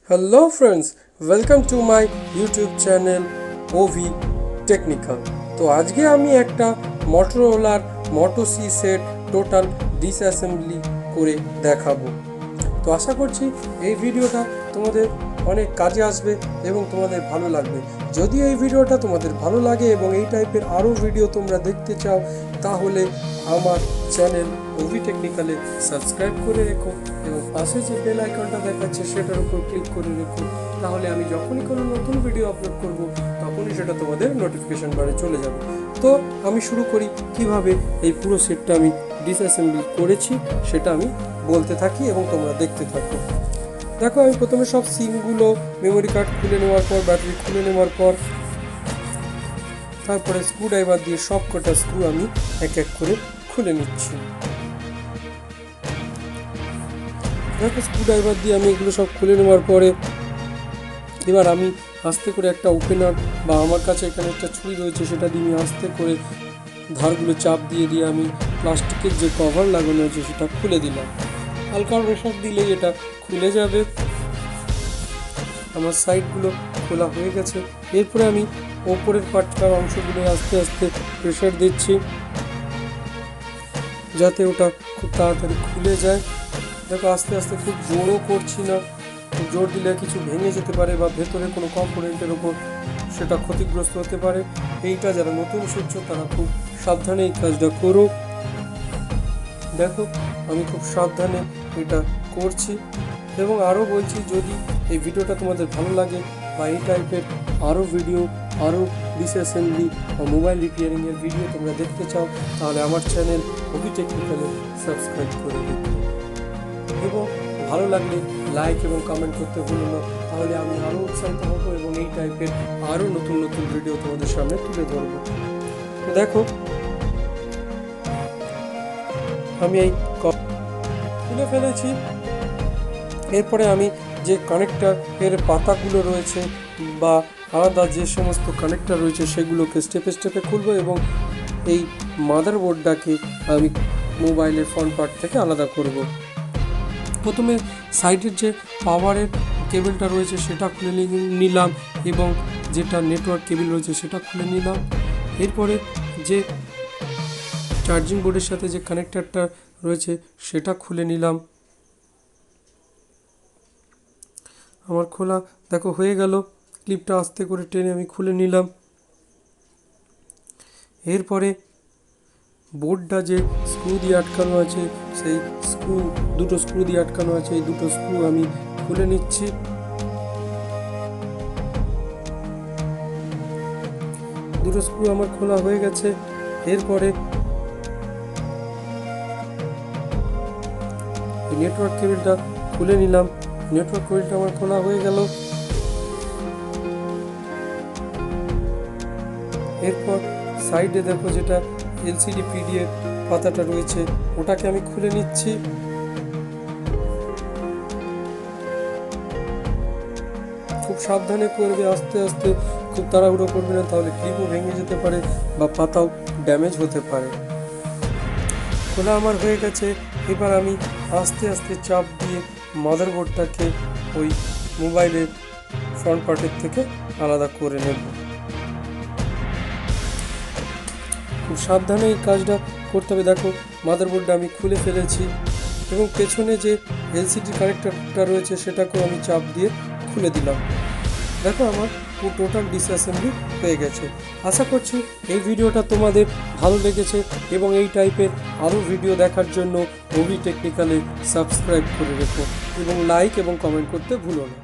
Hello friends, welcome to my YouTube channel OV Technical. তো আজকে আমি একটা Motorola Moto C set total disassembly করে দেখাবো। তো আশা করছি এই ভিডিওটা তোমাদের অনেক কাজে আসবে এবং তোমাদের ভালো লাগবে। যদি এই ভিডিওটা তোমাদের ভালো লাগে এবং এই টাইপের আরও ভিডিও তোমরা দেখতে চাও তাহলে আমার চ্যানেল ওভি টেকনিক্যালে সাবস্ক্রাইব করে রেখো এবং পাশে যে বেল আইকনটা দেখাচ্ছে সেটার উপর ক্লিক করে রেখো। তাহলে আমি যখনই কোনো নতুন ভিডিও আপলোড করব তখনই সেটা তোমাদের নোটিফিকেশন বারে চলে যাবে। তো আমি শুরু করি কিভাবে এই পুরো সেটটা আমি ডিসঅ্যাসেম্বলি করেছি সেটা আমি বলতে থাকি এবং তোমরা দেখতে থাকো। দেখো, আমি প্রথমে সব সিমগুলো মেমোরি কার্ড খুলে নেওয়ার পর, ব্যাটারি খুলে নেওয়ার পর, তারপরে স্ক্রু ড্রাইভার দিয়ে সব কটা স্ক্রু আমি এক এক করে খুলে নিচ্ছি। দেখো, স্ক্রু ড্রাইভার দিয়ে আমি এগুলো সব খুলে নেওয়ার পরে এবার আমি আস্তে করে একটা ওপেনার বা আমার কাছে এখানে একটা ছুরি রয়েছে সেটা দিয়ে আমি আস্তে করে ধারগুলো চাপ দিয়ে আমি প্লাস্টিকের যে কভার লাগানো আছে সেটা খুলে দিলাম। হালকা প্রেশার দিলেই এটা খুলে যাবে। আমার সাইডগুলো খোলা হয়ে গেছে। এরপরে আমি ওপরের পার্টটার অংশগুলো আস্তে আস্তে প্রেশার দিচ্ছি যাতে ওটা খুব তাড়াতাড়ি খুলে যায়। দেখো, আস্তে আস্তে খুব জোরও করছি না, জোর দিলে কিছু ভেঙে যেতে পারে বা ভেতরে কোনো কম্পোনেন্টের ওপর সেটা ক্ষতিগ্রস্ত হতে পারে। এইটা যারা নতুন শিখছো তারা খুব সাবধানে এই কাজটা করো। দেখো, আমি খুব সাবধানে এটা করছি এবং আরও বলছি, যদি এই ভিডিওটা তোমাদের ভালো লাগে বা এই টাইপের আরও ভিডিও, আরও ডিসঅ্যাসেম্বলি বা মোবাইল রিপেয়ারিংয়ের ভিডিও তোমরা দেখতে চাও তাহলে আমার চ্যানেল ওভি টেকনিক্যালে সাবস্ক্রাইব করে দিও এবং ভালো লাগলে লাইক এবং কমেন্ট করতে ভুলো না। তাহলে আমি আরও উৎসাহিত হব এবং এই টাইপের আরও নতুন নতুন ভিডিও তোমাদের সামনে তুলে ধরবো। তো দেখো, আমি এই খুলে ফেলেছি। এরপরে আমি যে কানেক্টার এর পাতাগুলো রয়েছে বা আলাদা যে সমস্ত কানেক্টার রয়েছে সেগুলোকে স্টেপে স্টেপে খুলবো এবং এই মাদারবোর্ডটাকে আমি মোবাইলের ফ্রন্ট পার্ট থেকে আলাদা করব। প্রথমে সাইডের যে পাওয়ারের কেবলটা রয়েছে সেটা খুলে নিলাম এবং যেটা নেটওয়ার্ক কেবল রয়েছে সেটা খুলে নিলাম। এরপরে যে চার্জিং বোর্ডের সাথে যে কানেক্টারটা রয়েছে সেটা খুলে নিলাম। আমার খোলা দেখো হয়ে গেল। ক্লিপটা আস্তে করে টেনে আমি খুলে নিলাম। এরপরে বোর্ডটা যে স্ক্রু দিয়ে আটকানো আছে সেই দুটো স্ক্রু দিয়ে আটকানো আছে, এই দুটো স্ক্রু আমি খুলে নিচ্ছি। দুটো স্ক্রু আমার খোলা হয়ে গেছে। এরপরে নেটওয়ার্ক কেবলটা খুলে নিলাম। নেটওয়ার্ক কেবলটা আমার খোলা হয়ে গেল। এরপর সাইডে দেখো যেটা এলসিডি পিডিএফ পাতাটা রয়েছে ওটাকে আমি খুলে নিচ্ছি। খুব সাবধানে করবে, আস্তে আস্তে, খুব তাড়াহুড়ো করবে না, তাহলে ক্লিপও ভেঙে যেতে পারে বা পাতাও ড্যামেজ হতে পারে। খোলা আমার হয়ে গেছে। এবার আমি আস্তে আস্তে চাপ দিয়ে মাদারবোর্ডটাকে ওই মোবাইলের ফ্রন্ট পার্টের থেকে আলাদা করে নেব। খুব সাবধানে এই কাজটা করতে হবে। দেখো, মাদারবোর্ডটা আমি খুলে ফেলেছি এবং পেছনে যে এলসিডি কানেক্টরটা রয়েছে সেটাকেও আমি চাপ দিয়ে খুলে দিলাম। দেখো, আমার টোটাল ডিসঅ্যাসেম্বলি হয়ে গেছে। আশা করছি এই ভিডিওটা তোমাদের ভালো লেগেছে এবং এই টাইপের আরও ভিডিও দেখার জন্য ওভি টেকনিক্যালে সাবস্ক্রাইব করে রেখো এবং লাইক এবং কমেন্ট করতে ভুলো না।